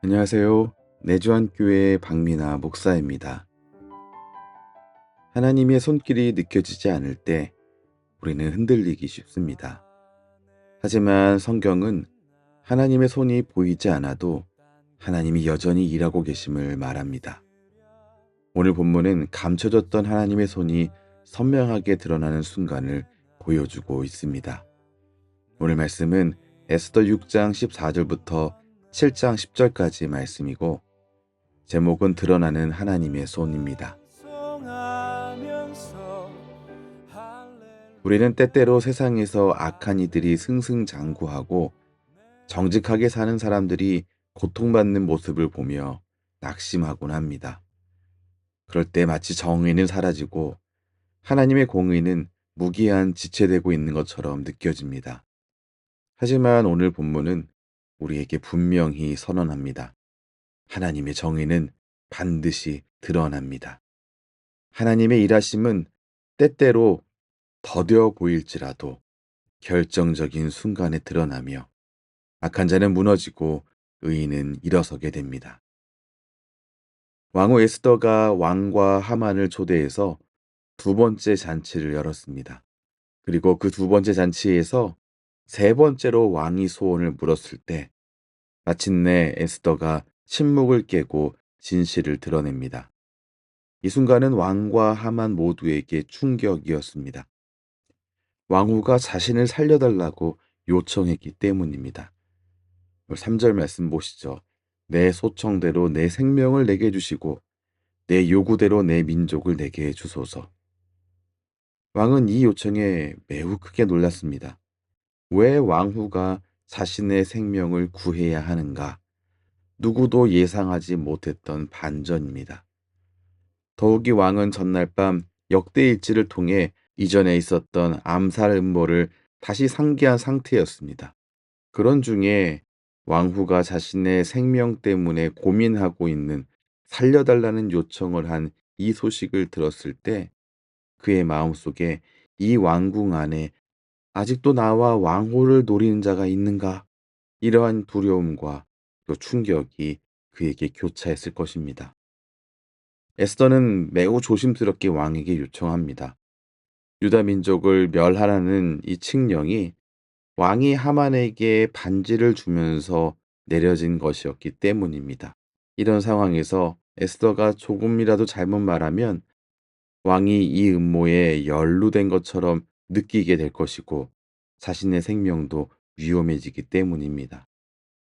안녕하세요. 내주한교회 박민아 목사입니다. 하나님의 손길이 느껴지지 않을 때 우리는 흔들리기 쉽습니다. 하지만 성경은 하나님의 손이 보이지 않아도 하나님이 여전히 일하고 계심을 말합니다. 오늘 본문은 감춰졌던 하나님의 손이 선명하게 드러나는 순간을 보여주고 있습니다. 오늘 말씀은 에스더 6장 14절부터 7장 10절까지 말씀이고 제목은 드러나는 하나님의 손입니다. 우리는 때때로 세상에서 악한 이들이 승승장구하고 정직하게 사는 사람들이 고통받는 모습을 보며 낙심하곤 합니다. 그럴 때 마치 정의는 사라지고 하나님의 공의는 무기한 지체되고 있는 것처럼 느껴집니다. 하지만 오늘 본문은 우리에게 분명히 선언합니다. 하나님의 정의는 반드시 드러납니다. 하나님의 일하심은 때때로 더뎌 보일지라도 결정적인 순간에 드러나며 악한 자는 무너지고 의인은 일어서게 됩니다. 왕후 에스더가 왕과 하만을 초대해서 두 번째 잔치를 열었습니다. 그리고 그 두 번째 잔치에서 세 번째로 왕이 소원을 물었을 때 마침내 에스더가 침묵을 깨고 진실을 드러냅니다. 이 순간은 왕과 하만 모두에게 충격이었습니다. 왕후가 자신을 살려달라고 요청했기 때문입니다. 3절 말씀 보시죠. 내 소청대로 내 생명을 내게 주시고 내 요구대로 내 민족을 내게 해주소서. 왕은 이 요청에 매우 크게 놀랐습니다. 왜 왕후가 자신의 생명을 구해야 하는가? 누구도 예상하지 못했던 반전입니다. 더욱이 왕은 전날 밤 역대일지를 통해 이전에 있었던 암살 음모를 다시 상기한 상태였습니다. 그런 중에 왕후가 자신의 생명 때문에 고민하고 있는 살려달라는 요청을 한 이 소식을 들었을 때 그의 마음속에 이 왕궁 안에 아직도 나와 왕후를 노리는 자가 있는가? 이러한 두려움과 또 충격이 그에게 교차했을 것입니다. 에스더는 매우 조심스럽게 왕에게 요청합니다. 유다 민족을 멸하라는 이 칙령이 왕이 하만에게 반지를 주면서 내려진 것이었기 때문입니다. 이런 상황에서 에스더가 조금이라도 잘못 말하면 왕이 이 음모에 연루된 것처럼 느끼게 될 것이고 자신의 생명도 위험해지기 때문입니다.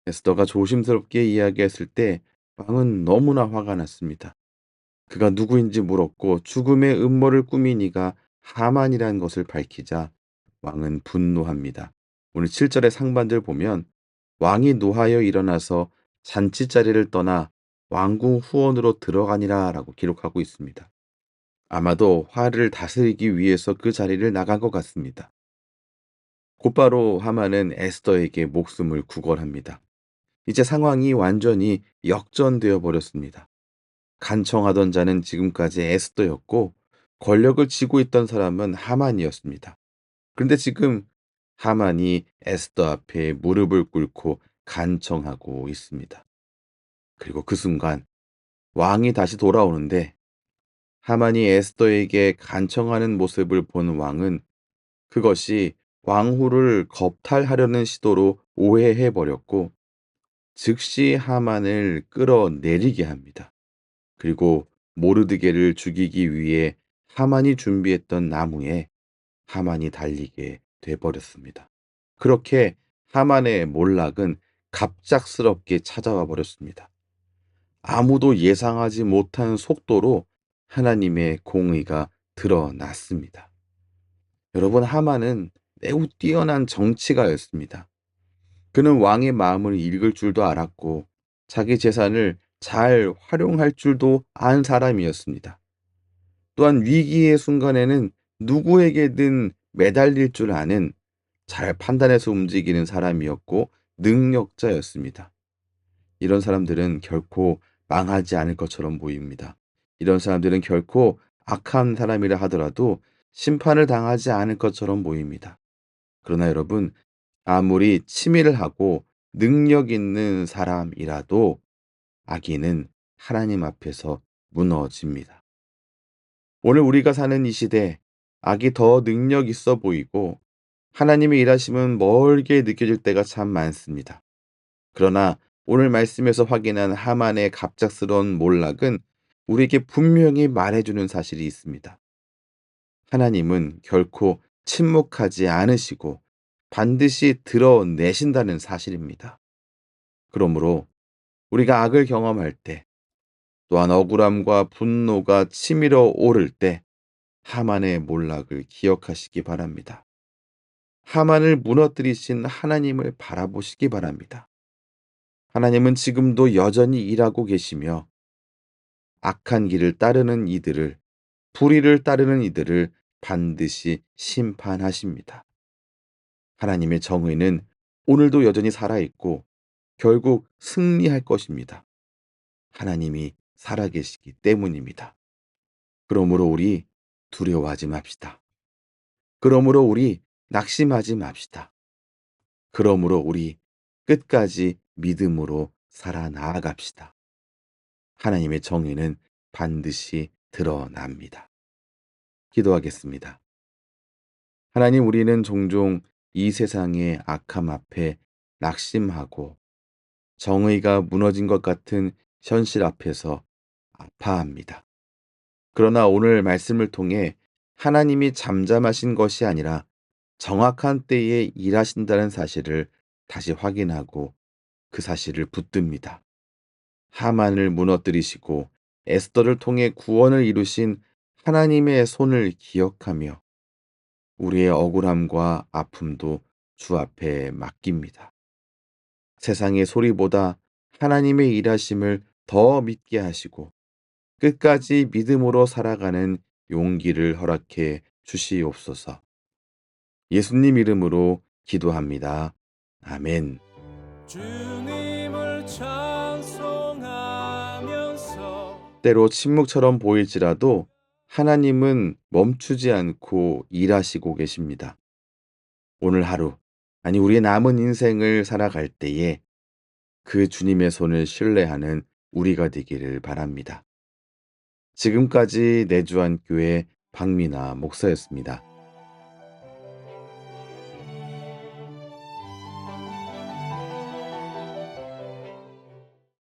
에스더가 조심스럽게 이야기했을 때 왕은 너무나 화가 났습니다. 그가 누구인지 물었고 죽음의 음모를 꾸민 이가 하만이라는 것을 밝히자 왕은 분노합니다. 오늘 7절의 상반절 보면 왕이 노하여 일어나서 잔치자리를 떠나 왕궁 후원으로 들어가니라 라고 기록하고 있습니다. 아마도 화를 다스리기 위해서 그 자리를 나간 것 같습니다. 곧바로 하만은 에스더에게 목숨을 구걸합니다. 이제 상황이 완전히 역전되어 버렸습니다. 간청하던 자는 지금까지 에스더였고 권력을 쥐고 있던 사람은 하만이었습니다. 그런데 지금 하만이 에스더 앞에 무릎을 꿇고 간청하고 있습니다. 그리고 그 순간 왕이 다시 돌아오는데 하만이 에스더에게 간청하는 모습을 본 왕은 그것이 왕후를 겁탈하려는 시도로 오해해 버렸고 즉시 하만을 끌어내리게 합니다. 그리고 모르드게를 죽이기 위해 하만이 준비했던 나무에 하만이 달리게 돼버렸습니다. 그렇게 하만의 몰락은 갑작스럽게 찾아와 버렸습니다. 아무도 예상하지 못한 속도로 하나님의 공의가 드러났습니다. 여러분, 하만은 매우 뛰어난 정치가였습니다. 그는 왕의 마음을 읽을 줄도 알았고 자기 재산을 잘 활용할 줄도 안 사람이었습니다. 또한 위기의 순간에는 누구에게든 매달릴 줄 아는 잘 판단해서 움직이는 사람이었고 능력자였습니다. 이런 사람들은 결코 망하지 않을 것처럼 보입니다. 이런 사람들은 결코 악한 사람이라 하더라도 심판을 당하지 않을 것처럼 보입니다. 그러나 여러분, 아무리 치밀을 하고 능력 있는 사람이라도 악인은 하나님 앞에서 무너집니다. 오늘 우리가 사는 이 시대, 악이 더 능력 있어 보이고 하나님의 일하심은 멀게 느껴질 때가 참 많습니다. 그러나 오늘 말씀에서 확인한 하만의 갑작스러운 몰락은 우리에게 분명히 말해주는 사실이 있습니다. 하나님은 결코 침묵하지 않으시고 반드시 드러내신다는 사실입니다. 그러므로 우리가 악을 경험할 때, 또한 억울함과 분노가 치밀어 오를 때 하만의 몰락을 기억하시기 바랍니다. 하만을 무너뜨리신 하나님을 바라보시기 바랍니다. 하나님은 지금도 여전히 일하고 계시며 악한 길을 따르는 이들을, 불의를 따르는 이들을 반드시 심판하십니다. 하나님의 정의는 오늘도 여전히 살아있고 결국 승리할 것입니다. 하나님이 살아계시기 때문입니다. 그러므로 우리 두려워하지 맙시다. 그러므로 우리 낙심하지 맙시다. 그러므로 우리 끝까지 믿음으로 살아나아갑시다. 하나님의 정의는 반드시 드러납니다. 기도하겠습니다. 하나님, 우리는 종종 이 세상의 악함 앞에 낙심하고 정의가 무너진 것 같은 현실 앞에서 아파합니다. 그러나 오늘 말씀을 통해 하나님이 잠잠하신 것이 아니라 정확한 때에 일하신다는 사실을 다시 확인하고 그 사실을 붙듭니다. 하만을 무너뜨리시고 에스더를 통해 구원을 이루신 하나님의 손을 기억하며 우리의 억울함과 아픔도 주 앞에 맡깁니다. 세상의 소리보다 하나님의 일하심을 더 믿게 하시고 끝까지 믿음으로 살아가는 용기를 허락해 주시옵소서. 예수님 이름으로 기도합니다. 아멘. 주님을 찬송하면서 때로 침묵처럼 보일지라도 하나님은 멈추지 않고 일하시고 계십니다. 오늘 하루, 아니 우리의 남은 인생을 살아갈 때에 그 주님의 손을 신뢰하는 우리가 되기를 바랍니다. 지금까지 내주한 교회 박민아 목사였습니다.